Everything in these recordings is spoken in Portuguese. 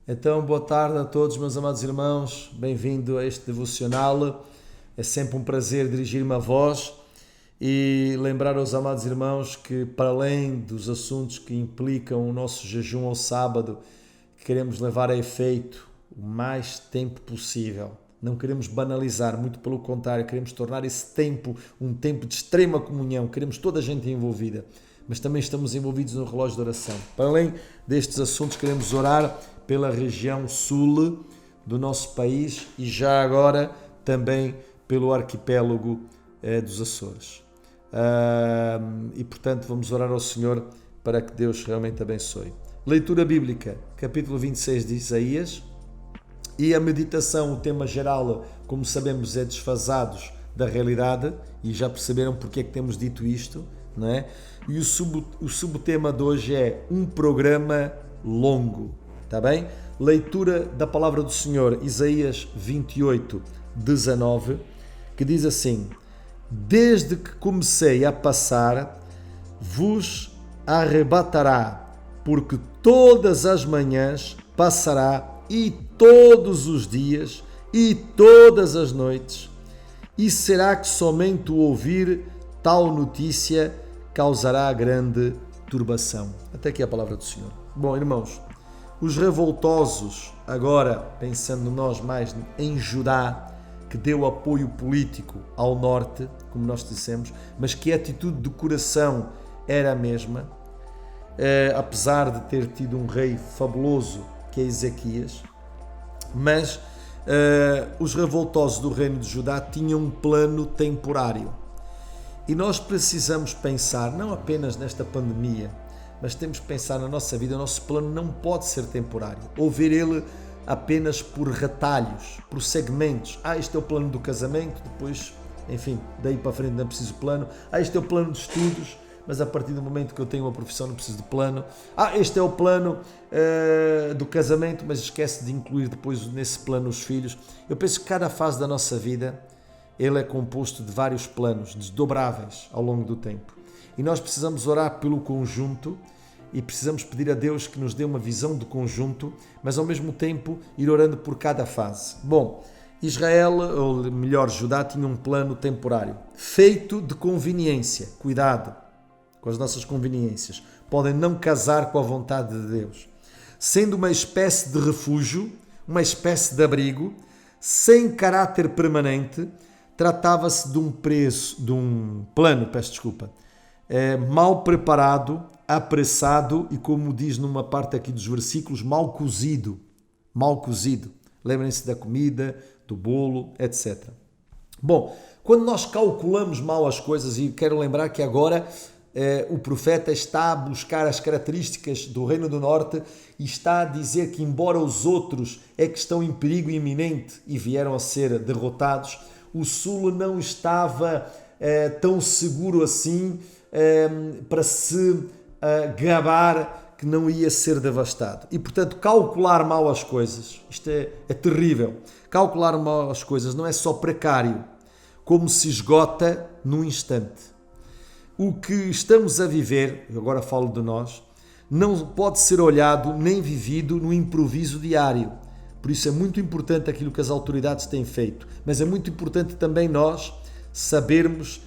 Então, boa tarde a todos, meus amados irmãos, bem-vindo a este devocional. É sempre um prazer dirigir-me a vós e lembrar aos amados irmãos que, para além dos assuntos que implicam o nosso jejum ao sábado, que queremos levar a efeito o mais tempo possível. Não queremos banalizar, muito pelo contrário, queremos tornar esse tempo um tempo de extrema comunhão, queremos toda a gente envolvida, mas também estamos envolvidos no relógio de oração. Para além destes assuntos, queremos orar pela região sul do nosso país e já agora também pelo arquipélago dos Açores. E portanto vamos orar ao Senhor para que Deus realmente abençoe. Leitura bíblica, capítulo 26 de Isaías, e a meditação, o tema geral, como sabemos, é desfasados da realidade, e já perceberam porque é que temos dito isto, não é? E o subtema de hoje é um programa longo. Está bem? Leitura da palavra do Senhor, Isaías 28, 19, que diz assim: Desde que comecei a passar, vos arrebatará, porque todas as manhãs passará, e todos os dias, e todas as noites, e será que somente o ouvir tal notícia causará grande turbação. Até aqui a palavra do Senhor. Bom, irmãos, os revoltosos, agora pensando nós mais em Judá, que deu apoio político ao norte, como nós dissemos, mas que a atitude do coração era a mesma, apesar de ter tido um rei fabuloso, que é Ezequias, mas os revoltosos do reino de Judá tinham um plano temporário. E nós precisamos pensar, não apenas nesta pandemia, mas temos que pensar na nossa vida. O nosso plano não pode ser temporário, ou ver ele apenas por retalhos, por segmentos. Este é o plano do casamento, depois, enfim, daí para frente não preciso de plano. Este é o plano de estudos, mas a partir do momento que eu tenho uma profissão não preciso de plano. Este é o plano do casamento, mas esquece de incluir depois nesse plano os filhos. Eu penso que cada fase da nossa vida, ele é composto de vários planos, desdobráveis ao longo do tempo. E nós precisamos orar pelo conjunto e precisamos pedir a Deus que nos dê uma visão do conjunto, mas ao mesmo tempo ir orando por cada fase. Bom, Israel, ou melhor, Judá, tinha um plano temporário, feito de conveniência. Cuidado com as nossas conveniências. Podem não casar com a vontade de Deus. Sendo uma espécie de refúgio, uma espécie de abrigo, sem caráter permanente, tratava-se de um plano, mal preparado, apressado e, como diz numa parte aqui dos versículos, mal cozido. Mal cozido. Lembrem-se da comida, do bolo, etc. Bom, quando nós calculamos mal as coisas, e quero lembrar que agora o profeta está a buscar as características do Reino do Norte e está a dizer que, embora os outros é que estão em perigo iminente e vieram a ser derrotados, o Sul não estava tão seguro assim para se gabar que não ia ser devastado. E, portanto, calcular mal as coisas, isto é terrível. Calcular mal as coisas não é só precário, como se esgota num instante. O que estamos a viver, agora falo de nós, não pode ser olhado nem vivido no improviso diário. Por isso é muito importante aquilo que as autoridades têm feito, mas é muito importante também nós sabermos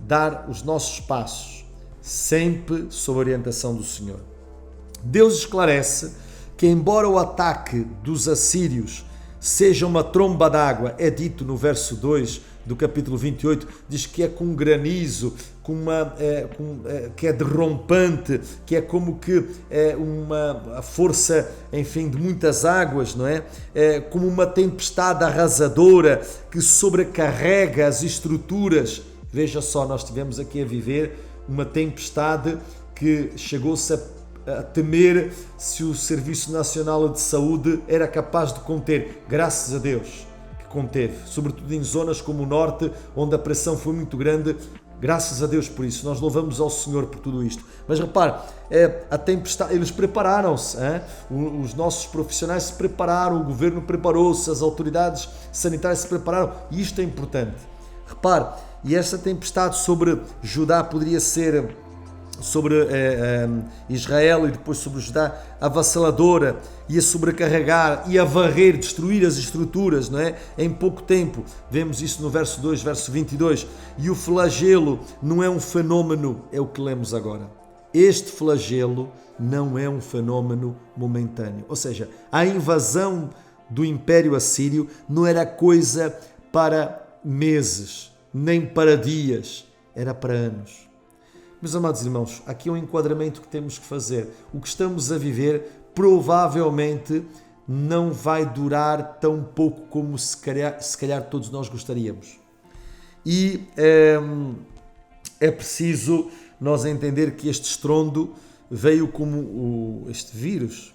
dar os nossos passos, sempre sob a orientação do Senhor. Deus esclarece que, embora o ataque dos assírios seja uma tromba d'água, é dito no verso 2 do capítulo 28, diz que é com granizo, que é derrompante, que é como que uma força, enfim, de muitas águas, não é? Como uma tempestade arrasadora que sobrecarrega as estruturas. Veja só, nós estivemos aqui a viver uma tempestade que chegou-se a temer se o Serviço Nacional de Saúde era capaz de conter. Graças a Deus que conteve, sobretudo em zonas como o Norte, onde a pressão foi muito grande. Graças a Deus por isso, nós louvamos ao Senhor por tudo isto. Mas repare, a tempestade, eles prepararam-se, os nossos profissionais se prepararam, o governo preparou-se, as autoridades sanitárias se prepararam, e isto é importante. Repare, e esta tempestade sobre Judá poderia ser Israel e depois sobre Judá, avassaladora, e a sobrecarregar e a varrer, destruir as estruturas, não é? Em pouco tempo. Vemos isso no verso 2, verso 22. E o flagelo não é um fenômeno, é o que lemos agora. Este flagelo não é um fenômeno momentâneo. Ou seja, a invasão do Império Assírio não era coisa para meses, nem para dias, era para anos. Meus amados irmãos, aqui é um enquadramento que temos que fazer. O que estamos a viver provavelmente não vai durar tão pouco como se calhar todos nós gostaríamos. E é preciso nós entender que este estrondo veio como este vírus,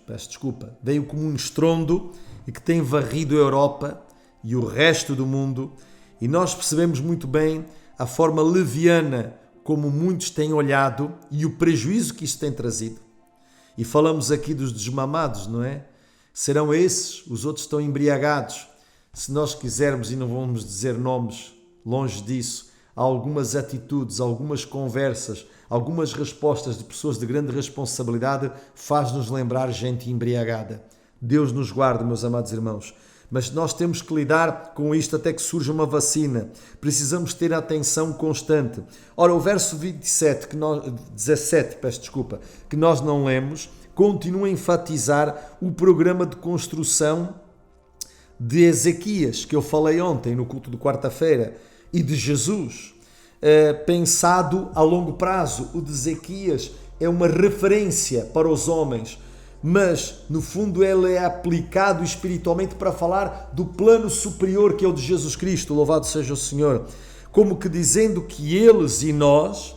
veio como um estrondo e que tem varrido a Europa e o resto do mundo, e nós percebemos muito bem a forma leviana como muitos têm olhado e o prejuízo que isso tem trazido. E falamos aqui dos desmamados, não é? Serão esses, os outros estão embriagados. Se nós quisermos, e não vamos dizer nomes, longe disso, há algumas atitudes, algumas conversas, algumas respostas de pessoas de grande responsabilidade faz-nos lembrar gente embriagada. Deus nos guarde, meus amados irmãos. Mas nós temos que lidar com isto até que surja uma vacina. Precisamos ter atenção constante. Ora, o verso 17, que nós não lemos, continua a enfatizar o programa de construção de Ezequias, que eu falei ontem no culto de quarta-feira, e de Jesus, pensado a longo prazo. O de Ezequias é uma referência para os homens, mas no fundo ele é aplicado espiritualmente para falar do plano superior que é o de Jesus Cristo, louvado seja o Senhor, como que dizendo que eles e nós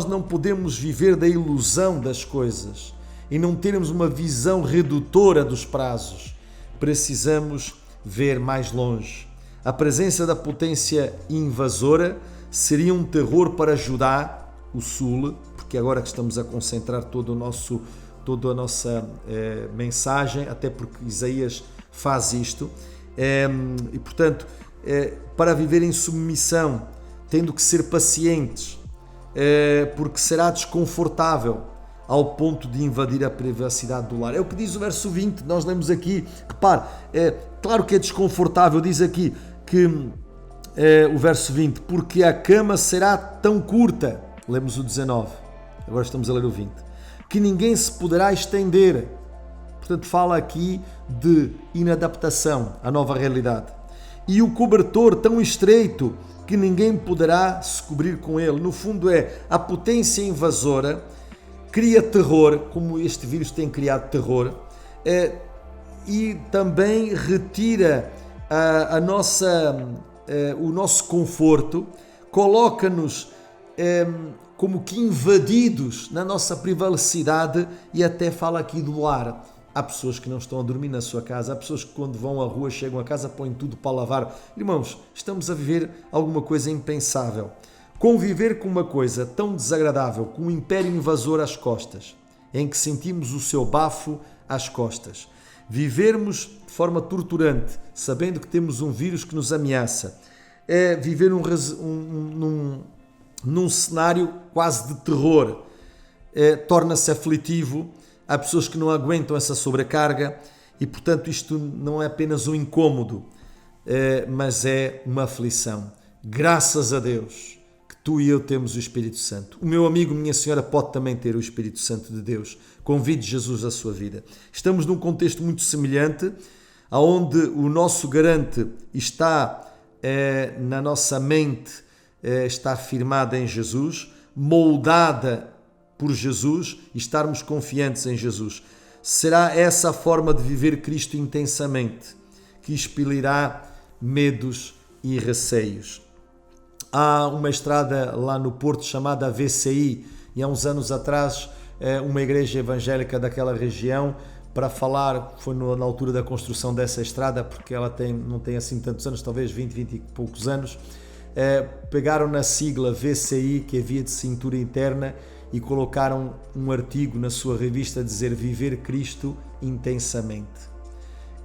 não podemos viver da ilusão das coisas e não termos uma visão redutora dos prazos. Precisamos ver mais longe. A presença da potência invasora seria um terror para Judá, o sul, porque agora que estamos a concentrar toda a nossa mensagem, até porque Isaías faz isto, e portanto, para viver em submissão, tendo que ser pacientes, porque será desconfortável ao ponto de invadir a privacidade do lar. É o que diz o verso 20, nós lemos aqui, repare, claro que é desconfortável, diz aqui que o verso 20, porque a cama será tão curta, lemos o 19, agora estamos a ler o 20, que ninguém se poderá estender. Portanto, fala aqui de inadaptação à nova realidade. E o cobertor tão estreito que ninguém poderá se cobrir com ele. No fundo a potência invasora cria terror, como este vírus tem criado terror, e também retira o nosso conforto, coloca-nos como que invadidos na nossa privacidade, e até fala aqui do lar. Há pessoas que não estão a dormir na sua casa, há pessoas que quando vão à rua, chegam a casa, põem tudo para lavar. Irmãos, estamos a viver alguma coisa impensável. Conviver com uma coisa tão desagradável como um império invasor às costas, em que sentimos o seu bafo às costas. Vivermos de forma torturante, sabendo que temos um vírus que nos ameaça. É viver num cenário quase de terror. Torna-se aflitivo. Há pessoas que não aguentam essa sobrecarga e, portanto, isto não é apenas um incômodo, mas é uma aflição. Graças a Deus que tu e eu temos o Espírito Santo. O meu amigo, minha senhora, pode também ter o Espírito Santo de Deus. Convide Jesus à sua vida. Estamos num contexto muito semelhante, onde o nosso garante está na nossa mente, está firmada em Jesus, moldada por Jesus, e estarmos confiantes em Jesus. Será essa a forma de viver Cristo intensamente, que expelirá medos e receios. Há uma estrada lá no Porto chamada VCI, e há uns anos atrás uma igreja evangélica daquela região, para falar, foi na altura da construção dessa estrada, porque ela não tem assim tantos anos, talvez 20 e poucos anos, pegaram na sigla VCI, que é Via de Cintura Interna, e colocaram um artigo na sua revista a dizer Viver Cristo intensamente.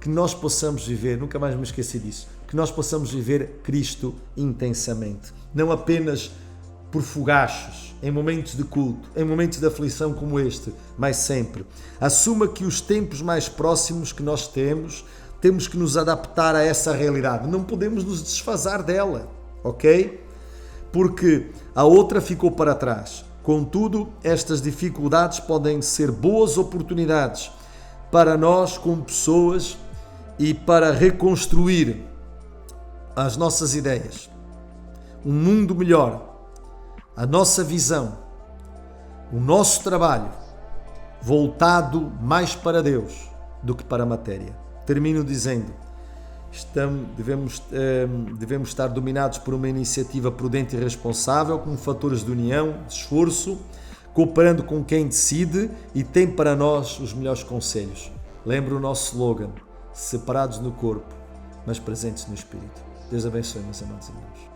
Que nós possamos viver, nunca mais me esqueci disso, que nós possamos viver Cristo intensamente. Não apenas por fogachos, em momentos de culto, em momentos de aflição como este, mas sempre. Assuma que os tempos mais próximos que nós temos que nos adaptar a essa realidade. Não podemos nos desfazer dela, ok? Porque a outra ficou para trás. Contudo, estas dificuldades podem ser boas oportunidades para nós como pessoas e para reconstruir as nossas ideias, um mundo melhor, a nossa visão, o nosso trabalho voltado mais para Deus do que para a matéria. Termino dizendo, devemos estar dominados por uma iniciativa prudente e responsável, com fatores de união, de esforço, cooperando com quem decide e tem para nós os melhores conselhos. Lembra o nosso slogan: separados no corpo, mas presentes no espírito. Deus abençoe, meus amados irmãos.